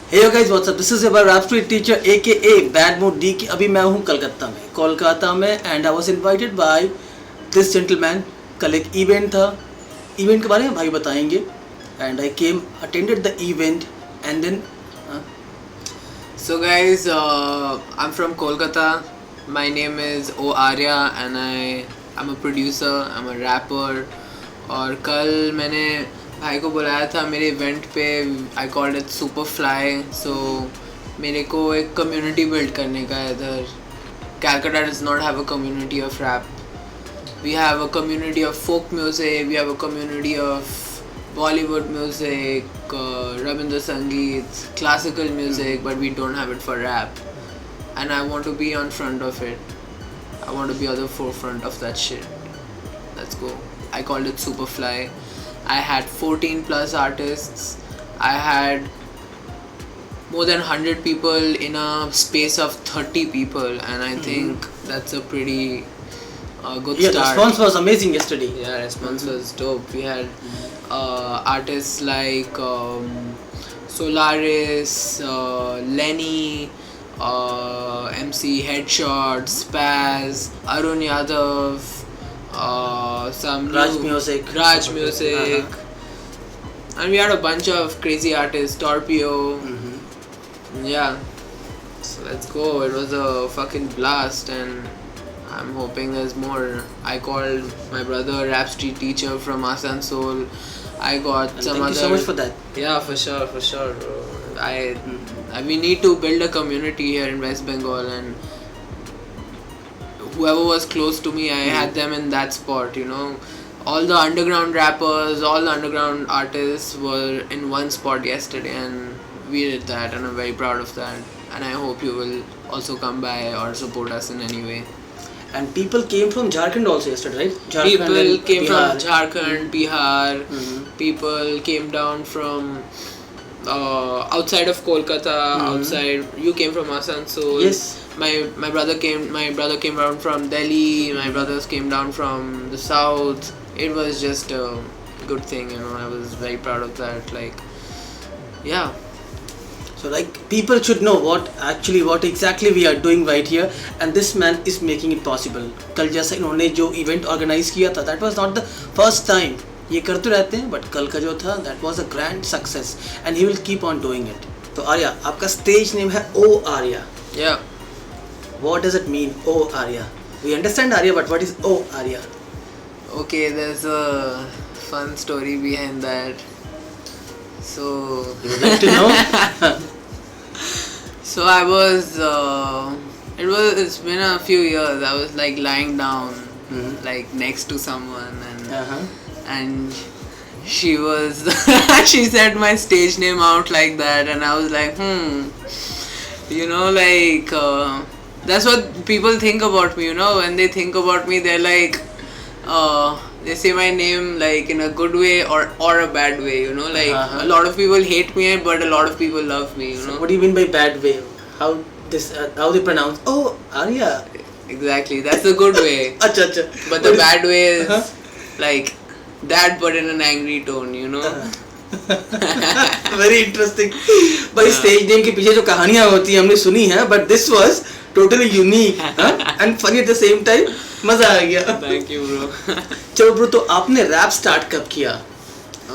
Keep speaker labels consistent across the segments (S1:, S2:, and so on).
S1: Hey yo guys, what's up? This is your rap street teacher aka Bad Mood D की अभी मैं हूँ कोलकाता में and I was invited by this gentleman. कल एक event था. इवेंट के बारे में भाई बताएंगे. And I came attended the event and then
S2: So guys, I'm from Kolkata. My name is O Arya and I'm a producer, I'm a rapper. और कल मैंने भाई को बुलाया था मेरे इवेंट पे. I called it super fly. So मेरे को एक कम्युनिटी बिल्ड करने का है इधर. Calcutta does not have a community of rap. We have a community of folk music, we have a community of Bollywood music, Rabindra Sangeet, classical music, but we don't have it for rap. And I want to be on front of it. I want to be on the forefront of that shit. Let's go. I called it Superfly. I had 14 plus artists. I had more than 100 people in a space of 30 people, and I think that's a pretty good
S1: yeah,
S2: start.
S1: the response was amazing yesterday.
S2: Yeah, response was dope. We had artists like Solaris, Lenny, MC Headshot, Spaz, Arun Yadav, some
S1: Raj
S2: new
S1: Music.
S2: Raj Music, and we had a bunch of crazy artists, Torpio. Yeah, so let's go. It was a fucking blast, and I'm hoping there's more. I called my brother, rap street teacher from Asansol. I got
S1: And
S2: some
S1: thank
S2: other.
S1: you so much for that.
S2: Yeah, for sure, bro. We need to build a community here in West Bengal, and whoever was close to me, I had them in that spot, you know. All the underground rappers, all the underground artists were in one spot yesterday, and we did that, and I'm very proud of that. And I hope you will also come by or support us in any way.
S1: And people came from Jharkhand also yesterday, right? Jharkhand
S2: People
S1: and
S2: came
S1: Bihar.
S2: from Jharkhand, Bihar. People came down from outside of Kolkata. Outside, you came from Asansol.
S1: Yes.
S2: My brother came down from Delhi. My brothers came down from the south. It was just a good thing, you know. I was very proud of that. Like, yeah.
S1: So like people should know what exactly we are doing right here, and this man is making it possible. कल जैसा इन्होंने जो event organise किया था, that was not the first time. ये करते रहते हैं, but कल का जो था that was a grand success, and he will keep on doing it. तो आर्या, आपका स्टेज नेम है O Arya.
S2: Yeah.
S1: What does it mean, O Arya? We understand Arya, but what is O Arya?
S2: Okay, there's a fun story behind that. So
S1: You would like to know?
S2: So I was it's been a few years. I was like lying down like next to someone, and she was she said my stage name out like that, and I was like you know, like that's what people think about me, you know. When they think about me, they're like they say my name like in a good way or a bad way, you know. Like a lot of people hate me, but a lot of people love me, you know.
S1: What do you mean by bad way? How they pronounce? Oh, Arya.
S2: Exactly, that's the good way.
S1: Acha.
S2: But the bad way is like that, but in an angry tone, you know.
S1: Very interesting. भाई stage name के पीछे जो कहानियां होती हैं हमने सुनी हैं, but this was totally unique and funny at the same time. मजा आ गया.
S2: Thank you, bro.
S1: चलो ब्रो, तो आपने रैप स्टार्ट कब किया?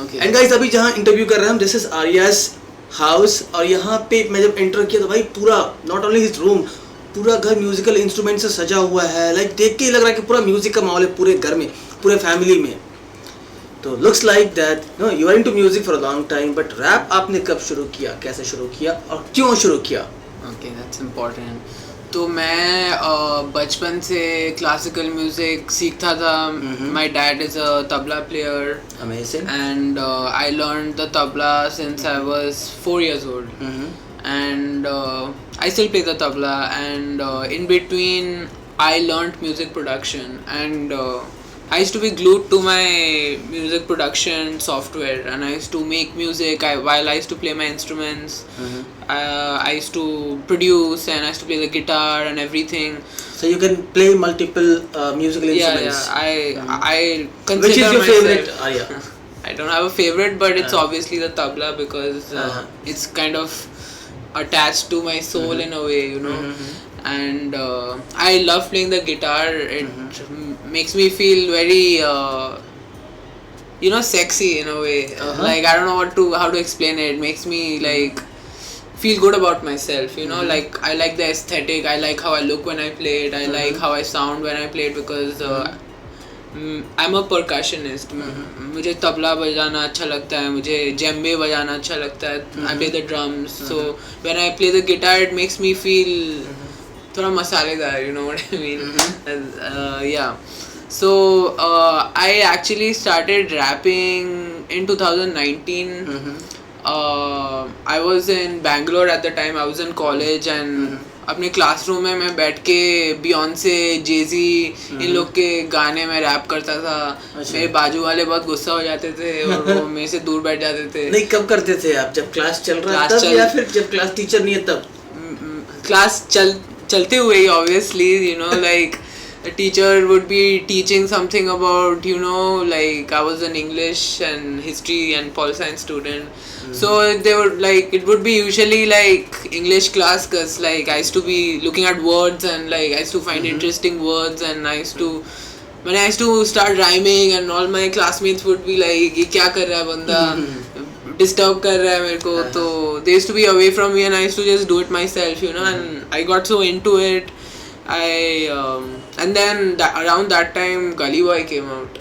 S2: Okay.
S1: एंड गाइस, अभी जहाँ इंटरव्यू कर रहे हैं हम, दिस इज आर्यास हाउस, और यहाँ पे मैं जब एंटर किया तो भाई पूरा, नॉट ओनली हिज रूम, पूरा घर म्यूजिकल इंस्ट्रूमेंट से सजा हुआ है. लाइक देख के ही लग रहा है कि पूरा म्यूजिक का माहौल है पूरे घर में, पूरे फैमिली में. तो looks like that no you are into music for a long time, but rap आपने कब शुरू किया, कैसे शुरू किया और क्यों शुरू किया?
S2: Okay, that's important. तो मैं बचपन से क्लासिकल म्यूजिक सीखता था. My dad is a tabla player.
S1: Amazing.
S2: And I learned the tabla since I was 4 years old. And I still play the tabla, and in between I learned music production, and I used to be glued to my music production software, and I used to make music while I used to play my instruments. I used to produce, and I used to play the guitar and everything.
S1: So you can play multiple musical instruments.
S2: Yeah. I consider
S1: Which is your
S2: myself,
S1: favorite, Arya?
S2: I don't have a favorite, but it's obviously the tabla because it's kind of attached to my soul in a way, you know. And I love playing the guitar. It makes me feel very you know, sexy in a way. Like I don't know how to explain it. It makes me like feel good about myself, you know. Like I like the aesthetic, I like how I look when I play it, I like how I sound when I play it, because I'm a percussionist. मुझे तबला बजाना अच्छा लगता है, मुझे djembe बजाना अच्छा लगता है. I play the drums. So when I play the guitar, it makes me feel थोड़ा मसालेदार, you know what I mean. Yeah. So I actually started rapping in 2019. I was in Bangalore at the time. I was in college and अपने classroom में मैं बैठ के Beyonce, जेजी इन लोग के गाने में रैप करता था. मेरे बाजू वाले बहुत गुस्सा हो जाते थे और वो मेरे से दूर बैठ जाते थे.
S1: नहीं, कब करते थे आप? जब क्लास चल रहा था तब, या फिर जब क्लास टीचर नहीं है तब?
S2: क्लास चलते हुए ही, obviously, you know, like the teacher would be teaching something about, you know, like I was an English and history and pol science student. So they would like, it would be usually like English class, cause like I used to be looking at words and like I used to find interesting words, and I used to, when I used to start rhyming, and all my classmates would be like, ये क्या कर रहा है बंदा, disturb कर रहा है मेरे को. तो they used to be away from me and I used to just do it myself, you know. And I got so into it. And then around that time Gully Boy came out.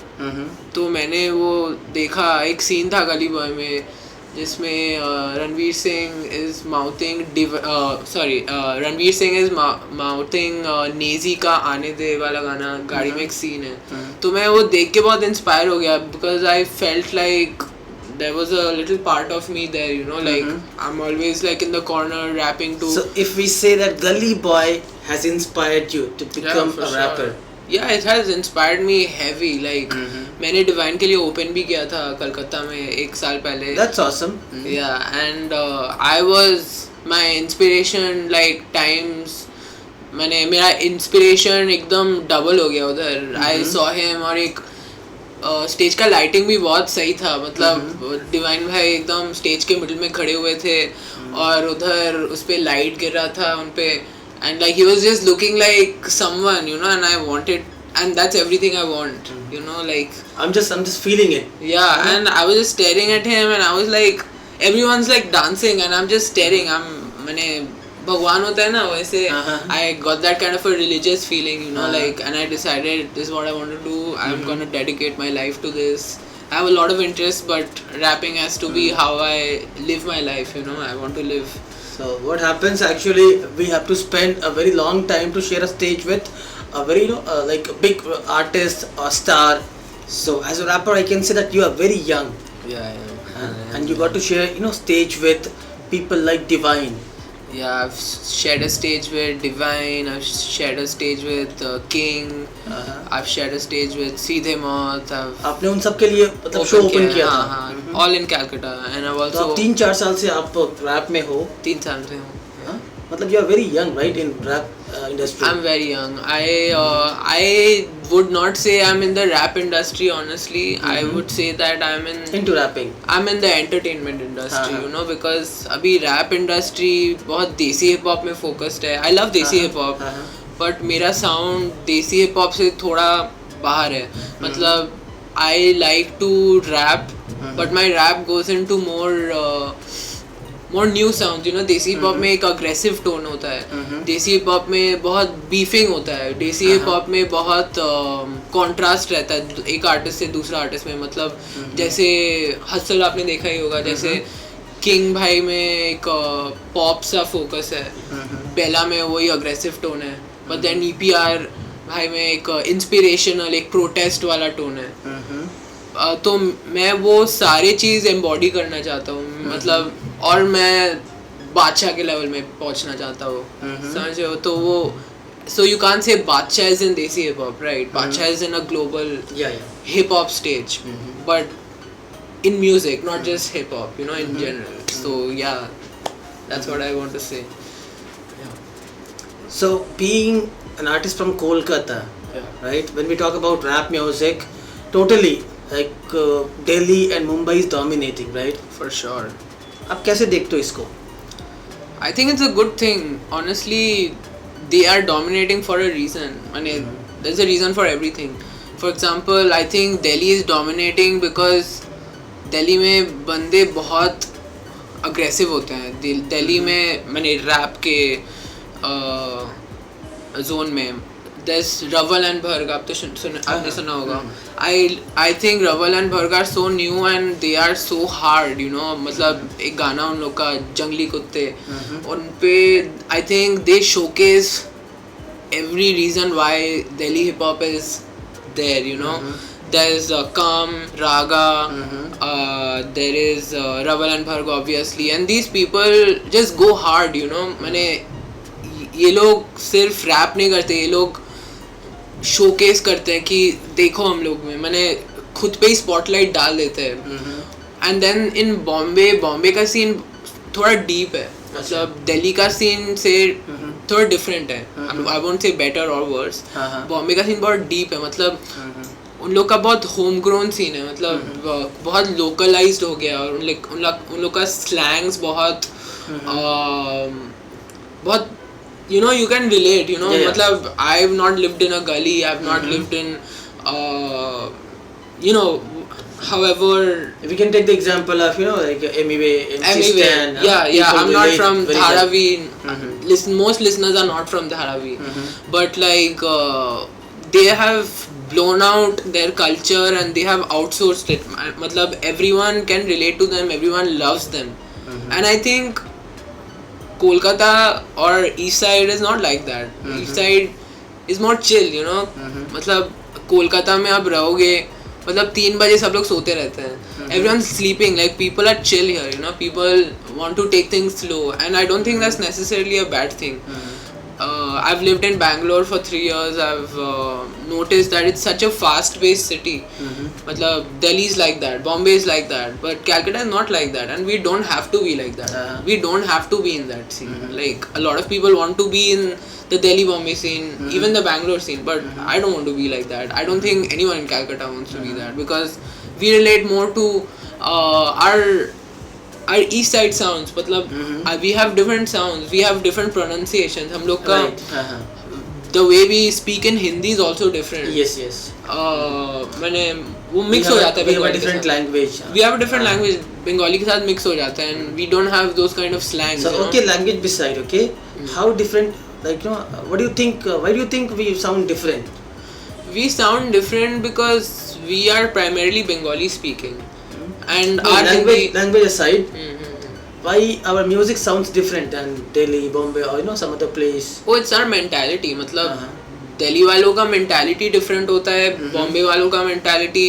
S2: तो मैंने वो देखा, एक scene था गली boy में जिसमें Ranveer Singh is mouthing Naezy का आने दे वाला गाना, गाड़ी में एक सीन है. तो मैं वो देख के बहुत इंस्पायर हो गया, because I felt like there was a little part of me there, you know, like I'm always like in the corner rapping to.
S1: So if we say that Gully Boy has inspired you to become a rapper.
S2: Yeah, it has inspired me heavy. Like मैंने divine के लिए open भी किया था कलकत्ता में 1 साल पहले.
S1: That's awesome.
S2: Yeah, and I was my inspiration like times. मैंने मेरा इंस्पिरेशन एकदम डबल हो गया उधर. I saw him, और एक स्टेज का लाइटिंग भी बहुत सही था. मतलब डिवाइन भाई एकदम स्टेज के मिडिल में खड़े हुए थे और उधर उस पे लाइट गिर रहा था उन पे, and like he was just looking like someone, you know, and I wanted, and that's everything I want, you know, like
S1: I'm just feeling it.
S2: Yeah, and I was just staring at him and I was like, everyone's like dancing and I'm just staring. मैंने भगवान होता है ना वैसे. I got that kind of a religious feeling, you know, like, and I decided this is what I want to do. I'm gonna dedicate my life to this. I have a lot of interest, but rapping has to be how I live my life, you know. I want to live.
S1: So what happens actually, we have to spend a very long time to share a stage with a very, you know, like a big artist or star. So as a rapper, I can say that you are very young.
S2: Yeah.
S1: And you got to share, you know, stage with people like Divine.
S2: Yeah, I've shared a stage with Divine, I've shared a stage with King, I've shared a stage with सीधे मौत.
S1: आपने उन सब के लिए मतलब show open किया था?
S2: हाँ, all in Calcutta, and I've also.
S1: तो आप 3-4 साल से आप रैप में हो?
S2: 3 साल से हूँ.
S1: मतलब you are very young, right, in rap industry?
S2: I'm very young. I would not say I'm in the rap industry, honestly. I would say that I'm
S1: into rapping.
S2: I'm in the entertainment industry, you know, because अभी rap industry बहुत देसी hip hop में focused है. I love देसी hip hop, but मेरा sound देसी hip hop से थोड़ा बाहर है. मतलब I like to rap, but my rap goes into more new sounds, you know. देसी हिप हॉप में एक अग्रेसिव टोन होता है. देसी हिप हॉप में बहुत बीफिंग होता है. देसी हिप हॉप में बहुत कॉन्ट्रास्ट रहता है एक आर्टिस्ट से दूसरा आर्टिस्ट में. मतलब जैसे हसल आपने देखा ही होगा, जैसे किंग भाई में एक पॉप सा फोकस है, बेला में वही अग्रेसिव टोन है, बट देन EPR भाई में एक इंस्पिरेशनल, एक प्रोटेस्ट वाला टोन है. तो मैं वो सारे चीज़ एम्बॉडी करना चाहता हूँ. मतलब और मैं बादशाह के लेवल में पहुँचना चाहता हूँ, समझ रहे हो. तो वो so you can't say बादशाह is in desi hip hop, right? बादशाह is in a global hip hop stage, but in music, not just hip hop, you know, in general. So yeah, that's what I want to say.
S1: So being an artist from Kolkata, right? When we talk about rap music, totally like Delhi and Mumbai is dominating, right?
S2: For sure.
S1: आप कैसे देखते हो इसको?
S2: I think it's a good thing. Honestly, they are dominating for a reason. I mean, there's a reason for everything. For example, I think Delhi is dominating because Delhi में बंदे बहुत aggressive होते हैं. दिल्ली में मैंने रैप के जोन में there's Raval and Bharg. आपने सुना होगा. I think Raval and Bharg are so new and they are so hard, you know. मतलब एक गाना उन लोग का जंगली कुत्ते, उन पे I think they showcase every reason why Delhi hip hop is there, you know. There's Kam, Raga, there is Raval and Bharg obviously, and these people just go hard, you know. मैंने ये लोग सिर्फ rap नहीं करते, ये लोग showcase करते हैं कि देखो हम लोग में, मैंने खुद पे ही स्पॉटलाइट डाल देते हैं. एंड देन इन बॉम्बे का सीन थोड़ा डीप है. मतलब दिल्ली का सीन से थोड़ा डिफरेंट है. आई वोंट से बेटर और वर्स. बॉम्बे का सीन बहुत डीप है. मतलब उन लोग का बहुत होम ग्रोन सीन है. मतलब बहुत लोकलाइज्ड हो गया. और उन लोग का स्लैंग्स बहुत बहुत you know, you can relate, you know. Matlab, I've not lived in a gully, I've not lived in you know, however,
S1: we can take the example of, you know, like MC Stan.
S2: I'm not from Dharavi. Most listeners are not from Dharavi. But like they have blown out their culture and they have outsourced it. Matlab, everyone can relate to them, everyone loves them. And I think Kolkata or East Side is not like that. East Side is more chill, you know. मतलब कोलकाता में आप रहोगे, मतलब 3 बजे सब लोग सोते रहते हैं. Everyone's sleeping. Like people are chill here, you know. People want to take things slow, and I don't think that's necessarily a bad thing. I've lived in Bangalore for 3 years. I've noticed that it's such a fast-paced city. मतलब Delhi is like that, Bombay is like that, but Calcutta is not like that, and we don't have to be like that. We don't have to be in that scene. Like a lot of people want to be in the Delhi Bombay scene, even the Bangalore scene, but I don't want to be like that. I don't think anyone in Calcutta wants to be that, because we relate more to our east side sounds. मतलब we have different sounds, we have different pronunciations. हम लोग का the way we speak in Hindi is also different.
S1: Yes.
S2: मैंने वो mix हो जाता है.
S1: We have a different language.
S2: We have a different language. Bengali के साथ mix हो जाता है, and we don't have those kind of slangs.
S1: So okay, language beside, okay, how different? Like, you know, what do you think? Why do you think we sound different?
S2: We sound different because we are primarily Bengali speaking, and our
S1: language aside, why our music sounds different than Delhi, Bombay, or you know, some other place?
S2: Oh, it's our mentality. मतलब दिल्ली वालों का mentality different होता है, बॉम्बे वालों का mentality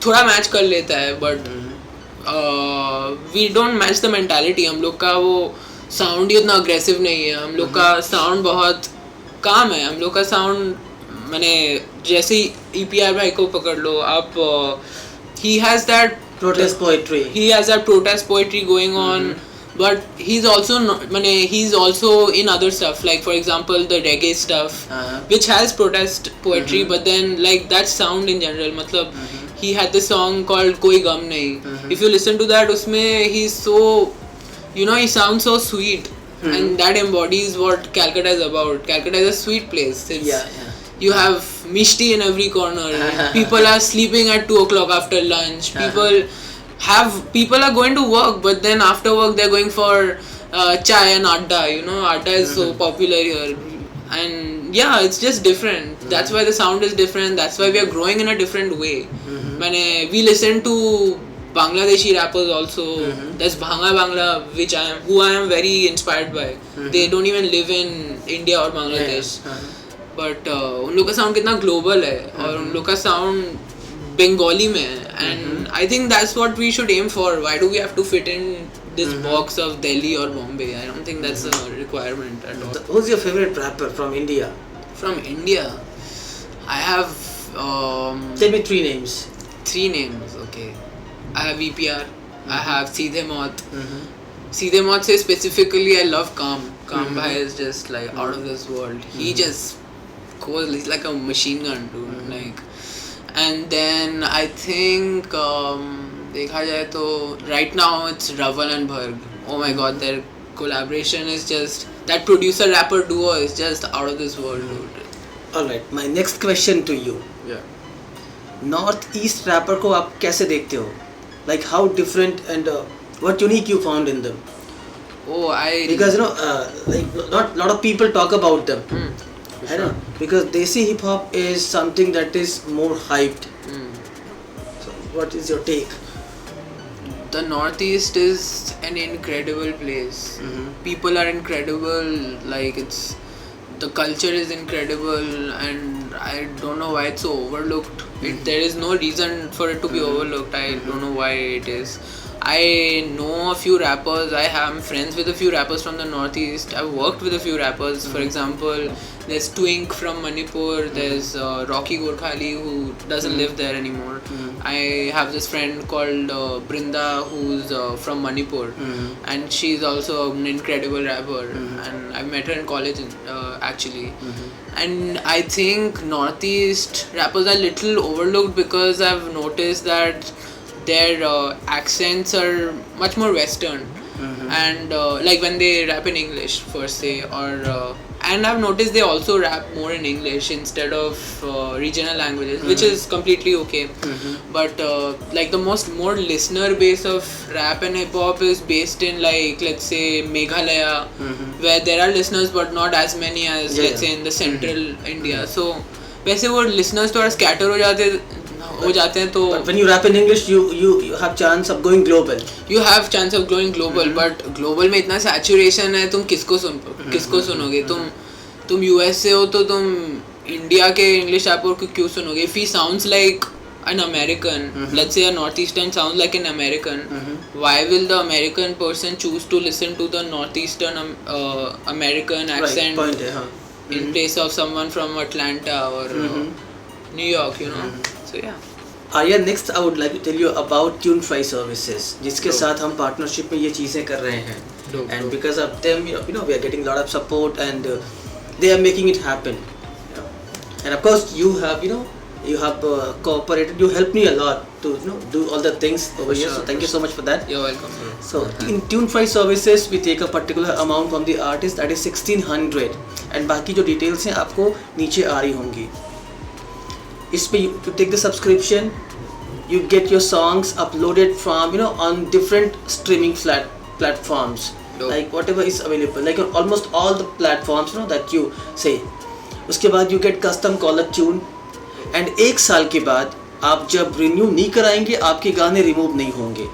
S2: थोड़ा match कर लेता है, but we don't match the mentality. हम लोग का वो sound ही उतना aggressive नहीं है. हम लोग का sound बहुत calm है. हम लोग का sound, मैंने जैसे EPR भाई को पकड़ लो आप, he has that
S1: protest poetry.
S2: He has that protest poetry going on, but he's also he's also in other stuff, like for example the reggae stuff, which has protest poetry, but then like that sound in general. Matlab, he had this song called Koi Gum Nahi. If you listen to that, usme he's so, you know, he sounds so sweet, and that embodies what Calcutta is about. Calcutta is a sweet place. You have mishti in every corner. People are sleeping at 2 o'clock after lunch. People are going to work, but then after work they're going for chai and adda. You know, adda is so popular here, and yeah, it's just different. That's why the sound is different. That's why we are growing in a different way. We listen to Bangladeshi rappers also. There's Bangla, who I am very inspired by. They don't even live in India or Bangladesh. But उन लोग का sound कितना global है, और उन लोग का sound Bengali में है, and I think that's what we should aim for. Why do we have to fit in this box of Delhi or Bombay? I don't think that's a requirement at all.
S1: Who's your favorite rapper from India?
S2: From India, I have
S1: tell me 3 names.
S2: 3 names, okay. I have EPR, I have Seedhe Maut. Seedhe Maut से specifically I love Kam. Kam bhai is just like out of this world. He just goes, he's like a machine gun, dude. Like, and then I think देखा जाए तो right now it's Raval and Bharg. Oh my god, collaboration is just that producer rapper duo is just out of this world, dude.
S1: Alright, my next question to you.
S2: Yeah.
S1: North East rapper को आप कैसे देखते हो? Like how different and what unique you found in them?
S2: Oh,
S1: Because like not lot of people talk about them. I know, because Desi hip hop is something that is more hyped. So what is your take?
S2: The Northeast is an incredible place. People are incredible. Like the culture is incredible, and I don't know why it's so overlooked. There is no reason for it to be overlooked. I don't know why it is. I know a few rappers. I am friends with a few rappers from the Northeast. I've worked with a few rappers. For example, there's Twink from Manipur. There's Rocky Gorkhali, who doesn't live there anymore. I have this friend called Brinda, who's from Manipur, and she's also an incredible rapper. And I met her in college actually. And I think Northeast rappers are little overlooked because I've noticed that their accents are much more Western, and like when they rap in English per se, or and I've noticed they also rap more in English instead of regional languages, which is completely okay. But like the more listener base of rap and hip hop is based in, like, let's say Meghalaya, where there are listeners but not as many as let's say in the central India. So वैसे वो listeners थोड़ा scatter हो जाते हैं तो
S1: But when you rap in English, you have chance of going global.
S2: You have chance of going global, but global में इतना saturation है, तुम किसको सुनोगे? तुम US से हो तो तुम इंडिया के इंग्लिश रैपर को क्यों सुनोगे? If he sounds like an American, let's say a Northeastern sounds like an American, why will the American person choose to listen to the Northeastern American accent in place of someone from Atlanta or New York, you know? So yeah.
S1: Arya, next I would like to tell you about Tunefry services, जिसके साथ हम partnership में ये चीज़ें कर रहे हैं. And because of them we are getting lot of support and they are making it happen. And of course you have cooperated, you helped me a lot to do all the things over here. So thank you so much for that.
S2: You're welcome.
S1: So in tune fry services we take a particular amount from the artist, that is 1600, and बाकी जो details हैं आपको नीचे आ रही होंगी. इस पे you take the subscription, you get your songs uploaded from on different streaming platforms. Like whatever is available, like on almost all the platforms that you say. उसके बाद you get custom caller tune, and 1 साल के बाद आप जब renew नहीं कराएंगे आपके गाने रिमूव नहीं होंगे.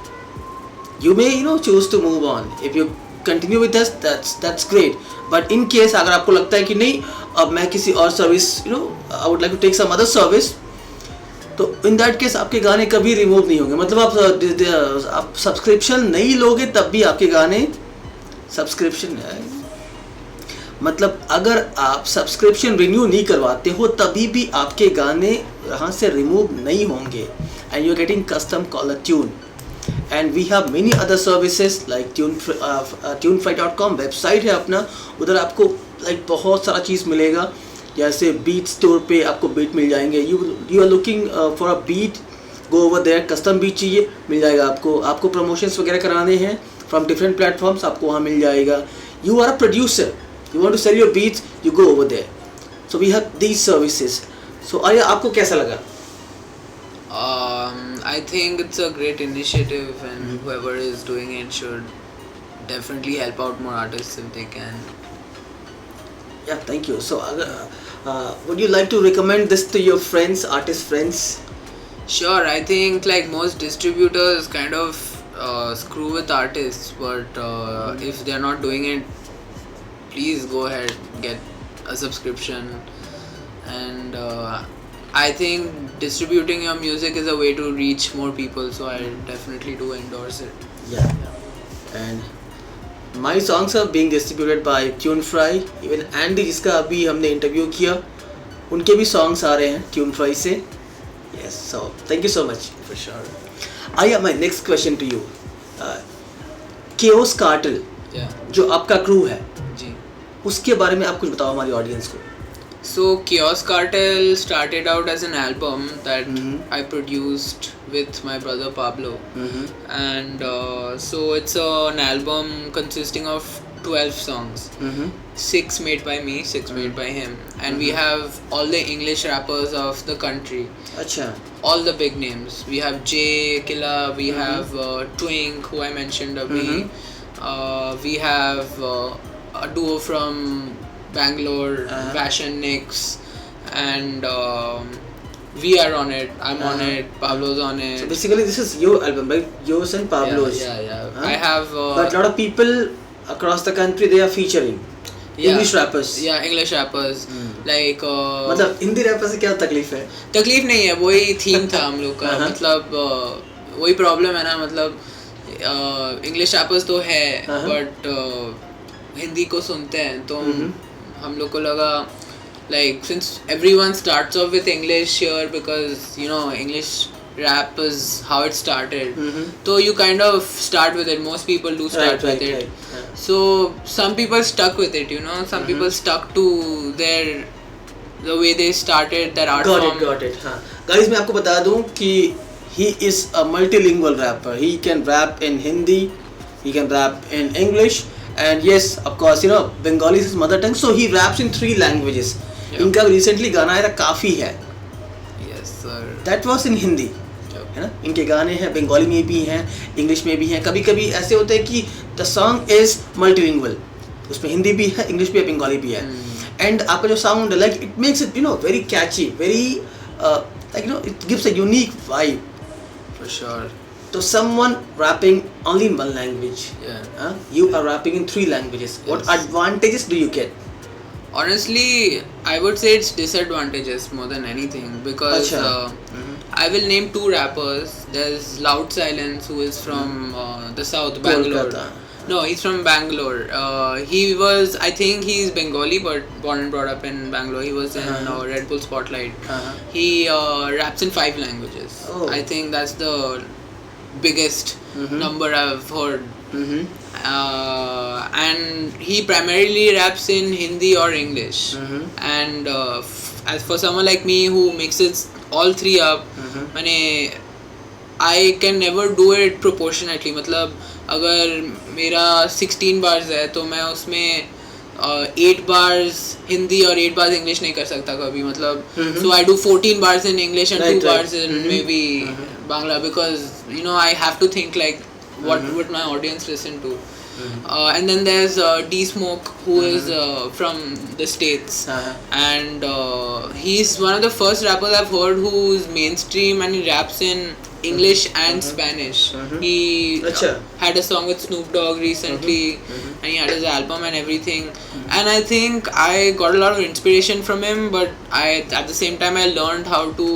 S1: You may choose to move on. If you continue with us, that's great. But in case अगर आपको लगता है कि नहीं अब मैं किसी और service I would like to take some other service, तो in that case आपके गाने कभी रिमूव नहीं होंगे. मतलब आप सब्सक्रिप्शन नहीं लोगे तब भी आपके गाने सब्सक्रिप्शन मतलब अगर आप सब्सक्रिप्शन रिन्यू नहीं करवाते हो तभी भी आपके गाने यहाँ से रिमूव नहीं होंगे. And you are getting custom caller tune. And we have many other services like tunefry.com website है अपना, उधर आपको like बहुत सारा चीज़ मिलेगा. जैसे बीट स्टोर पे आपको बीट मिल जाएंगे. You are looking for a beat, go over there. Custom beat चाहिए मिल जाएगा आपको प्रमोशंस वगैरह कराने हैं फ्रॉम डिफरेंट प्लेटफॉर्म्स, आपको वहाँ मिल जाएगा. You are a producer, you want to sell your beats, you go over there. So we have these services. So Arya, आपको कैसा लगा?
S2: I think it's a great initiative, and whoever is doing it should definitely help out more artists if they can.
S1: Yeah, thank you. So would you like to recommend this to your friends, artist friends?
S2: Sure. I think like most distributors kind of screw with artists, but if they're not doing it, please go ahead, get a subscription. And I think distributing your music is a way to reach more people, so I definitely do endorse it.
S1: Yeah. And my songs are being distributed by TuneFry. Even Andy, जिसका अभी हमने interview किया, उनके भी songs आ रहे हैं TuneFry से. Yes, so thank you so much.
S2: For sure.
S1: I have my next question to you. Chaos Cartel, जो आपका क्रू है,
S2: जी,
S1: उसके बारे में आप कुछ बताओ हमारी ऑडियंस को.
S2: So Chaos Cartel started out as an album that I produced with my brother Pablo, and so it's an album consisting of 12 songs. 6 made by me, 6 made by him, and we have all the English rappers of the country.
S1: अच्छा.
S2: All the big names. We have Jay, Killa, we have Twink, who I mentioned abhi. We have a duo from Bangalore, Fashion Nix, and we are on it. I'm on it. Pablo's on it.
S1: So basically, this is your album, right? Yours and Pablo's.
S2: Yeah. I have.
S1: But a lot of people across the country, they are featuring English rappers.
S2: Yeah, English rappers. Like.
S1: मतलब Hindi wrapper से क्या तकलीफ है?
S2: तकलीफ नहीं है, वही theme था हम लोग का. मतलब वही प्रॉब्लम है ना, मतलब इंग्लिश रैपर्स तो है, बट हिंदी को सुनते हैं तो हम लोग को लगा. Like, since everyone starts off with English here because, you know, English rap is how it started. So you kind of start with it. Most people do start with it. Right. Yeah. So some people stuck with it, you know. Some people stuck to the way they started their art form.
S1: Got it. हाँ. Guys, मैं आपको बता दूँ कि he is a multilingual rapper. He can rap in Hindi, he can rap in English, and yes, of course, you know, Bengali is his mother tongue, so he raps in 3 languages. इनका recently गाना आया था काफ़ी है.
S2: Yes sir.
S1: That was in Hindi. है ना, इनके गाने हैं बंगाली में भी हैं, इंग्लिश में भी हैं. कभी कभी ऐसे होते हैं कि द सॉन्ग इज मल्टीलिंगुअल, उसमें हिंदी भी है, इंग्लिश भी है, बंगाली भी है. एंड आपका जो साउंड है, like it makes it you know very catchy, very like you know it gives a unique vibe.
S2: For sure.
S1: So someone rapping only in 1 language.
S2: Yeah.
S1: You are rapping in 3 languages. Yes. What advantages do you get?
S2: Honestly, I would say it's disadvantages more than anything, because I will name 2 rappers. There's Loud Silence, who is from the south, Bangalore.
S1: Kolkata.
S2: No, he's from Bangalore. He was, I think he's Bengali, but born and brought up in Bangalore. He was in Red Bull Spotlight. He raps in 5 languages. I think that's the biggest number I've heard. And he primarily raps in Hindi or English. And as for someone like me who mixes all 3 up, I can never do it proportionately. मतलब अगर मेरा 16 bars है तो मैं उसमें 8 bars Hindi और 8 bars English नहीं कर सकता कभी. मतलब so I do 14 bars in English and 2 bars in maybe Bangla, because you know I have to think like what would my audience listen to. And then there's D Smoke, who is from the States, and he's one of the first rappers I've heard who's mainstream, and he raps in English and Spanish. He had a song with Snoop Dogg recently, and he had his album and everything. And I think I got a lot of inspiration from him, but at the same time I learned how to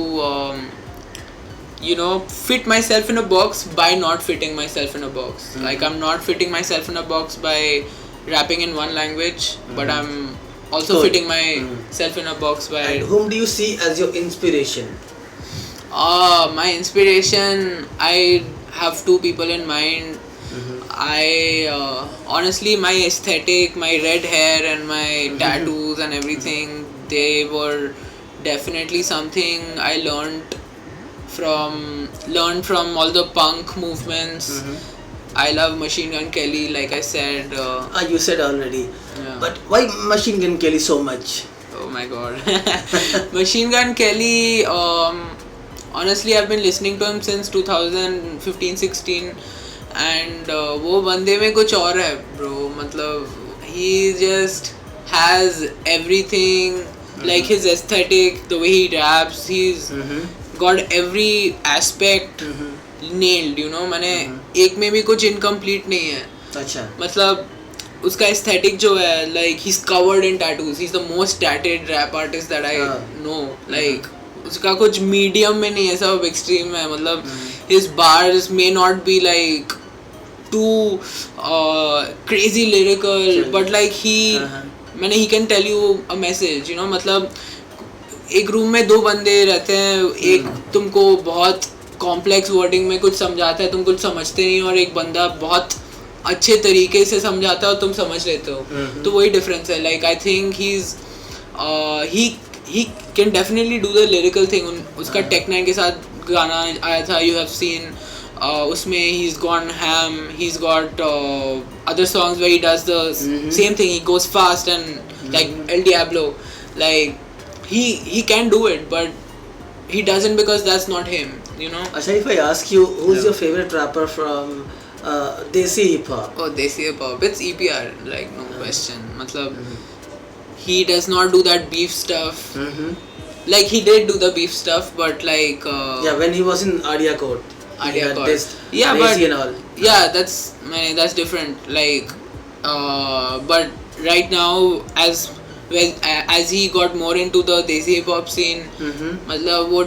S2: you know, fit myself in a box by not fitting myself in a box. Like, I'm not fitting myself in a box by rapping in 1 language, but I'm also fitting myself in a box by...
S1: And whom do you see as your inspiration?
S2: My inspiration, I have 2 people in mind. I honestly, my aesthetic, my red hair and my tattoos and everything, they were definitely something I learned from all the punk movements. I love Machine Gun Kelly, like I said.
S1: You said already.
S2: Yeah.
S1: But why Machine Gun Kelly so much?
S2: Oh my god. Machine Gun Kelly, honestly I've been listening to him since 2015-16, and वो बंदे में कुछ और है bro. मतलब he just has everything, like his aesthetic, the way he raps, he's got every aspect nailed, you know. मैंने एक में भी कुछ incomplete नहीं है.
S1: अच्छा.
S2: मतलब उसका aesthetic जो है, like he's covered in tattoos. He's the most tatted rap artist that I know. Like उसका कुछ medium में नहीं है, सब extreme है. मतलब his bars may not be like too crazy lyrical, but like he can tell you a message, you know. मतलब एक रूम में 2 बंदे रहते हैं, एक तुमको बहुत कॉम्प्लेक्स वर्डिंग में कुछ समझाता है, तुम कुछ समझते नहीं, और एक बंदा बहुत अच्छे तरीके से समझाता है और तुम समझ लेते हो. तो वही डिफरेंस है. Like I think he can definitely do the lyrical thing. उसका Tech 9 के साथ गाना आया था, you have seen. उसमें he's gone ham, he's got other songs where he does the same thing, he goes fast and like El Diablo, like he can do it, but he doesn't because that's not him, you know.
S1: Asha, if I ask you, who's your favorite rapper from Desi hip hop?
S2: Oh, Desi hip hop, it's EPR, like no question. Matlab, he does not do that beef stuff. Like he did do the beef stuff, but like
S1: yeah, when he was in Arya Court,
S2: Arya Court.
S1: Yeah, but and all.
S2: Yeah, that's different. Like, but right now, as he got more into the Desi hip hop scene, मतलब वो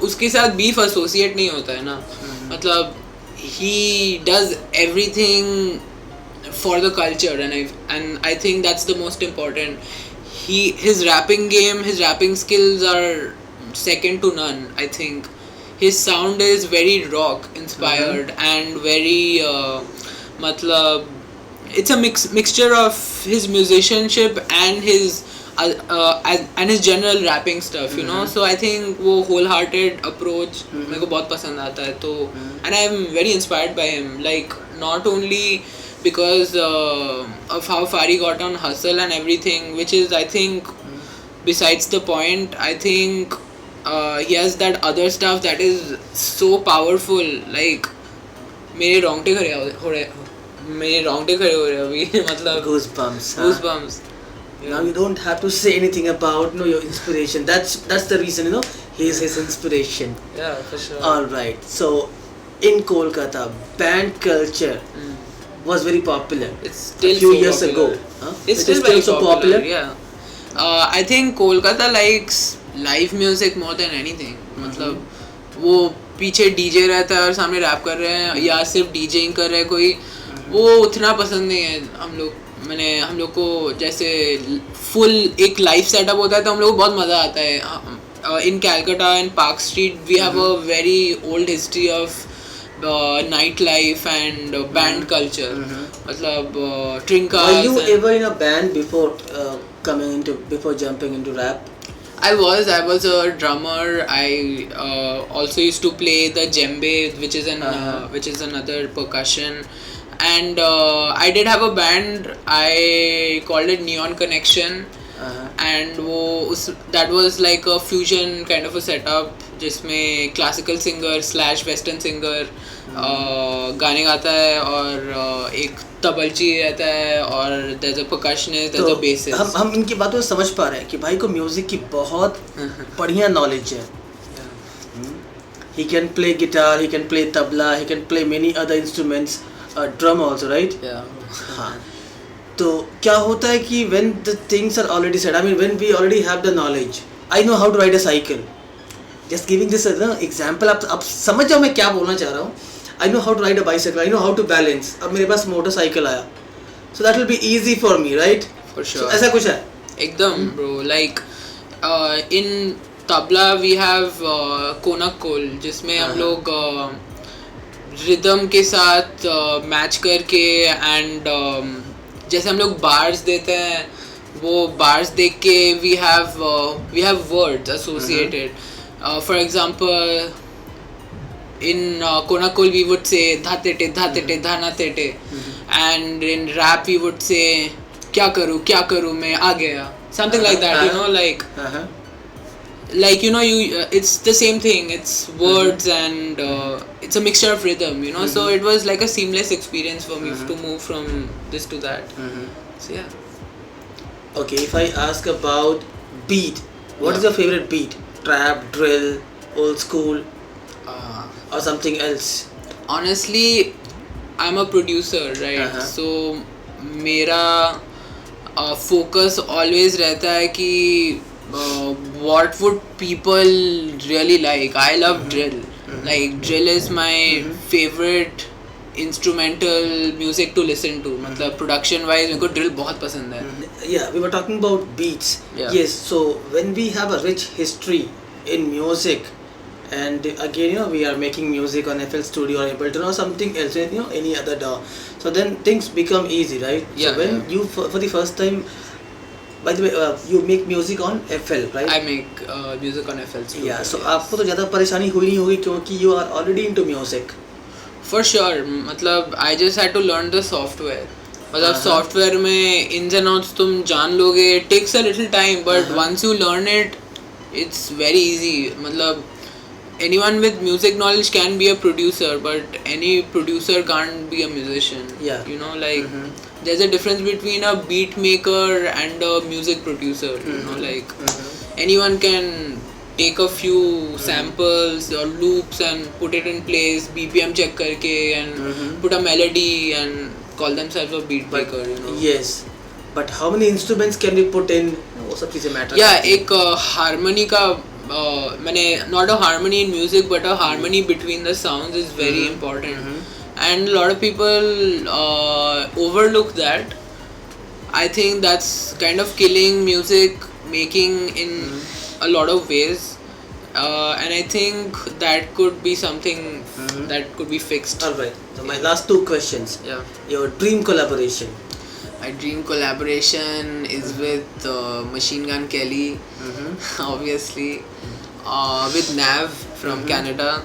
S2: उसके साथ beef associate नहीं होता है ना. मतलब he does everything for the culture, and I think that's the most important. His rapping game, his rapping skills are second to none. I think his sound is very rock inspired and very matlab, it's a mixture of his musicianship and his general rapping stuff, you know. So I think वो wholehearted approach मेरे को बहुत पसंद आता है. तो and I'm very inspired by him, like not only because of how far he got on hustle and everything, which is I think besides the point. I think he has that other stuff that is so powerful, like मेरे रोंगटे खड़े हो रहे अभी मतलब goosebumps.
S1: Now you don't have to say anything about your inspiration. That's the reason, he's his inspiration.
S2: Yeah, for sure.
S1: All right. So in Kolkata, band culture was very popular.
S2: It's still
S1: a few
S2: so
S1: years
S2: popular.
S1: ago. Huh?
S2: It's still very so popular. Yeah. I think Kolkata likes live music more than anything. मतलब वो पीछे DJ रहता है और सामने rap कर रहे हैं या सिर्फ डीजेइंग कर रहे हैं कोई, वो उतना पसंद नहीं है. हम लोग को जैसे फुल एक लाइव सेटअप होता है तो हम लोग को बहुत मज़ा आता है. In Calcutta and park street we have a very old history of night life and band culture. मतलब trinkers.
S1: Were you ever in a band before jumping into rap?
S2: I was a drummer. I also used to play the djembe, which is another percussion, and I did have a band. I called it Neon Connection. And that was like a fusion kind of a setup जिसमें classical singer / western singer गाने गाता है और एक तबलची रहता है और there's a percussionist, there's a bassist.
S1: हम इनकी बातों से समझ पा रहे हैं कि भाई को म्यूजिक की बहुत बढ़िया नॉलेज है. He can play guitar, he can play tabla, he can play many other instruments, drum also, right?
S2: Yeah.
S1: हाँ. तो क्या होता है कि when the things are already set, I mean when we already have the knowledge, I know how to ride a cycle. Just giving this as an example, आप समझ जाओ मैं क्या बोलना चाह रहा हूँ. I know how to ride a bicycle, I know how to balance. अब मेरे पास मोटरसाइकिल आया, so that will be easy for me, right?
S2: For sure.
S1: So, ऐसा कुछ है.
S2: एकदम bro, like in tabla we have कोनक कोल जिसमें हम लोग रिदम के साथ मैच करके एंड जैसे हम लोग बार्स देते हैं वो बार्स देख के we have words associated. For example, in Konakol we would say dhatete dhanatete, and in rap we would say kya karu मैं आ गया, something like that, you know, like you know, it's the same thing, it's words and it's a mixture of rhythm, you know. So it was like a seamless experience for me to move from this to that. So yeah.
S1: Okay, if I ask about beat, what is your favorite beat? Trap, drill, old school, or something else?
S2: Honestly, I'm a producer, right? So मेरा focus always रहता है कि what would people really like. I love drill. Like drill is my favorite instrumental music to listen to. मतलब production wise मेरे को drill बहुत पसंद है.
S1: Yeah, we were talking about beats.
S2: Yeah.
S1: Yes, so when we have a rich history in music, and again, you know, we are making music on FL Studio or Ableton or something else, you know, any other DAW. So then things become easy, right?
S2: Yeah.
S1: So when you for the first time By the way, you make music on FL, right?
S2: I make music on FL Studio.
S1: Yeah, so
S2: yes.
S1: आपको तो ज़्यादा परेशानी हुई नहीं होगी क्योंकि you are already into music.
S2: For sure, मतलब I just had to learn the software. मतलब सॉफ्टवेयर में ins and outs तुम जान लोगे. It takes a little time, but once you learn it, it's very easy. मतलब anyone with music knowledge can be a producer, but any producer can't be a musician.
S1: Yeah.
S2: You know, like there's a difference between a beat maker and a music producer. You know, like anyone can take a few samples or loops and put it in place, BPM check करके and put a melody and call themselves a beat maker. You know.
S1: Yes, but how many instruments can we put in? वो सब चीजें matter.
S2: Yeah, एक harmony का मैंने not a harmony in music but a harmony between the sounds is very important. And a lot of people overlook that. I think that's kind of killing music making in a lot of ways, and I think that could be something that could be fixed.
S1: Alright, so my last two questions.
S2: Yeah.
S1: Your dream collaboration.
S2: My dream collaboration is with Machine Gun Kelly, obviously, with Nav from Canada,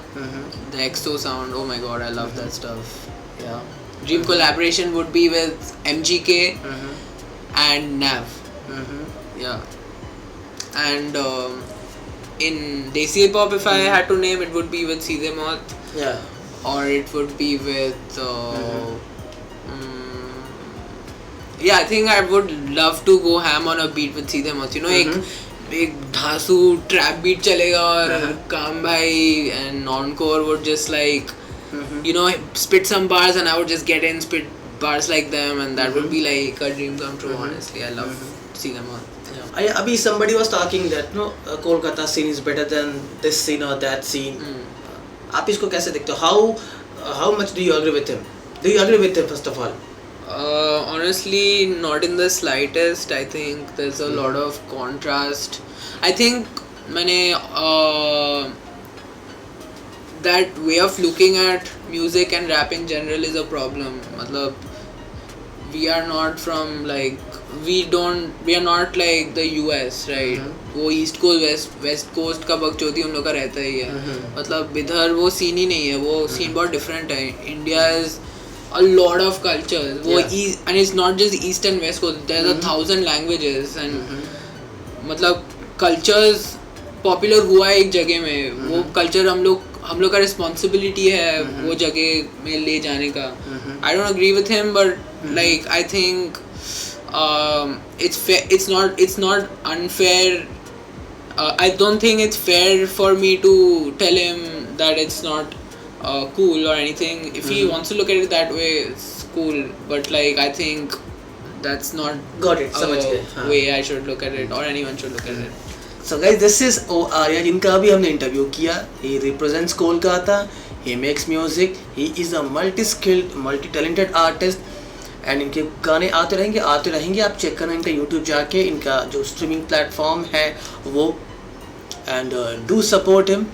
S2: the EXO sound. Oh my god, I love that stuff. Yeah. Dream collaboration would be with MGK and Nav. Yeah. And in Desi Hip Hop, if I had to name, it would be with Seedhe Maut.
S1: Yeah.
S2: Or it would be with yeah, I think I would love to go ham on a beat with Seedhe Maut. You know, एक धांसू trap beat चलेगा और काम भाई and Encore would just like you know spit some bars and I would just get in, spit bars like them, and that would be like a dream come true. Honestly, I love Seedhe Maut. Yeah.
S1: Abhi somebody was talking that no Kolkata scene is better than this scene or that scene. आप इसको कैसे देखते हो? How much do you agree with him? Do you agree with him first of all?
S2: Honestly, not in the slightest. I think there's a lot of contrast. I think that way of looking at music and rap in general is a problem. Matlab, we are not from like we are not like the US, right? वो east coast west coast का बकचोदी उन लोग का रहता ही है. मतलब इधर वो सीन ही नहीं है. वो सीन बहुत डिफरेंट है. India is a lot of cultures. वो and it's not just east and west coast. There's 1,000 languages and मतलब cultures popular हुआ है एक जगह में. वो culture हम लोग का responsibility है वो जगह में ले जाने का. I don't agree with him, but like I think it's not unfair. I don't think it's fair for me to tell him that it's not cool or anything. If he wants to look at it that way, it's cool. But like I think that's not
S1: got it.
S2: way I should look at it or anyone should look at it.
S1: So guys, this is Arya जिनका अभी हमने interview किया. He represents Kolkata. He makes music. He is a multi-skilled, multi-talented artist. And इनके गाने आते रहेंगे. आप check करना इनका YouTube जाके, इनका जो स्ट्रीमिंग प्लेटफॉर्म है वो. And do support him.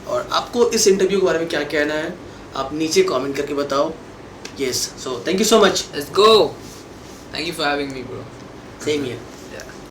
S1: और आपको इस इंटरव्यू के बारे में क्या कहना है आप नीचे कमेंट करके बताओ. Yes, so thank you so much.
S2: Let's go. Thank you for having me, bro.
S1: Same here.